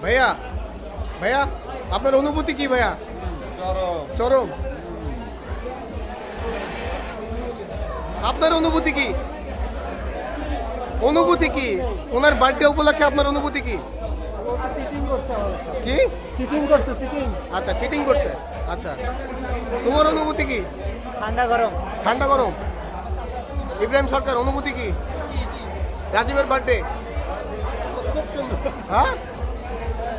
ভাইয়া ভাইয়া আপনার অনুভূতি কি ভাইয়া? চরম। আপনার অনুভূতি কি? অনুভূতি কি ওনার বার্থডে উপলক্ষে আপনার অনুভূতি কি? কি চিটিং করছে চিটিং। আচ্ছা চিটিং করছে। আচ্ছা তোমার অনুভূতি কি? ঠান্ডা গরম। ঠান্ডা গরম। ইব্রাহিম সরকার অনুভূতি কি? রাজীবের বার্থডে হ্যাঁ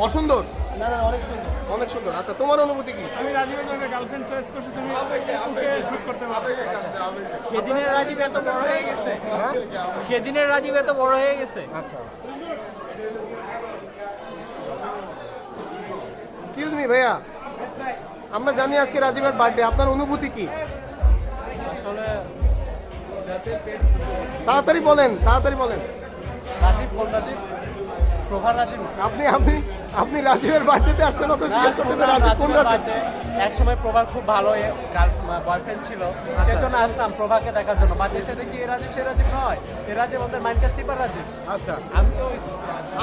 অসুন্দর? না না অনেক সুন্দর। অনেক সুন্দর। আচ্ছা তোমার অনুভূতি কি? আমি রাজীবের জন্য গার্লফ্রেন্ড চয়েস করছি, তুমি ওকে শুট করতে পারবে। সেদিনের রাজীব এত বড় হয়ে গেছে। হ্যাঁ সেদিনের রাজীব এত বড় হয়ে গেছে। আচ্ছা এক্সকিউজ মি ভাইয়া, আমরা জানি আজকে রাজীবের বার্থডে, আপনার অনুভূতি কি? আসলে তাড়াতাড়ি বলেন, তাড়াতাড়ি বলেন। রাজীব কোন রাজীব? প্রভার রাজীব। আপনি আপনি আপনি রাজীবের বার্থডেতে আসছেন, আপনি জিজ্ঞেস করতেন রাজীব কোন রাজীব? এক সময় প্রভার খুব ভালো বয়ফ্রেন্ড ছিল, সেজন্য আসলাম প্রভাকে দেখার জন্য। মাঝে সাথে কি এ রাজীব সে রাজীব নয়, এ রাজীব আমাদের মাইন্ডকার চিপার রাজীব। আচ্ছা আমি তো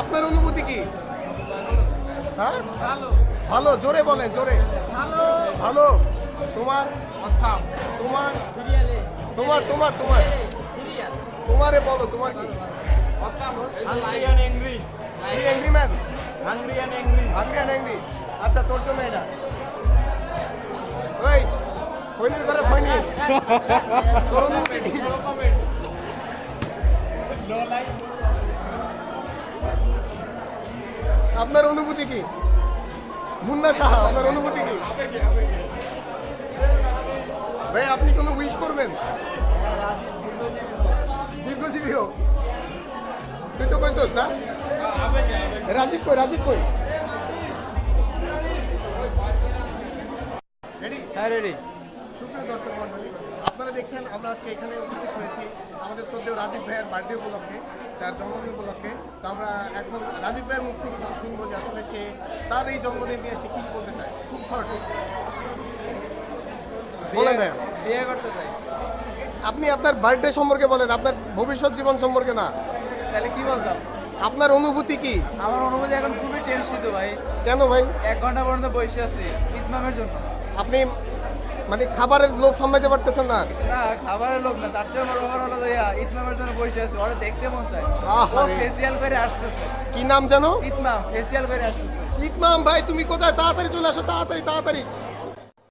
আপনার অনুভূতি কি? হ্যাঁ ভালো, জোরে বলেন, জোরে। ভালো। তোমার তোমার তোমার তোমার তোমার তোমারে বলো, তোমার কি? Angry man, hungry and angry. আচ্ছা তোর জন্য এটা। ওই ফৈনির ঘরে ফৈনি, তোর অনুভূতি কি? আপনার অনুভূতি কি? মুন্না সাহা, আপনার অনুভূতি কি? ভাই আপনি কোনো উইশ করবেন? দীর্ঘজীবী হোক। তুই তো কইছস না? রাজীব কই, রাজীব কই? রেডি? হ্যাঁ রেডি। সুপ্রিয় দর্শক মন্ডলী, আপনারা দেখছেন আমরা আজকে এখানে উপস্থিত হয়েছি আমাদের শ্রদ্ধেয় রাজীব ভাইয়ের বার্থডে উপলক্ষে, তার জন্মদিন উপলক্ষে। তো আমরা এখন রাজীব ভাইয়ের মুখ থেকে কিছু শুনবো যে আসলে সে তার এই জন্মদিন নিয়ে সে কি বলতে চায়, খুব শর্ট বলেন ভাইয়া। বিয়ে করতে চাই। আপনি আপনার বার্থডে সম্পর্কে বলেন, আপনার ভবিষ্যৎ জীবন সম্পর্কে না। তাহলে কি বলতাম? আপনার অনুভূতি কি? আমার অনুভূতি এখন খুবই টেনশিত ভাই। কেন ভাই? 1 ঘন্টা পর্যন্ত বসে আছি ইতমামের জন্য। আপনি মানে খাবারের লোভ সামলাতে পারতেছেন না? না খাবারের লোক না, তার চেয়ে বড় বড় হলো ইতমামের জন্য বসে আছি। ওরা দেখতে মন চায়, আহারে। ফেসিয়াল করে আসতেছে। কি নাম জানো? ইতমাম ফেসিয়াল করে আসতেছে। ইতমাম ভাই তুমি কোথায়? তাড়াতাড়ি চলে আসো, তাড়াতাড়ি তাড়াতাড়ি।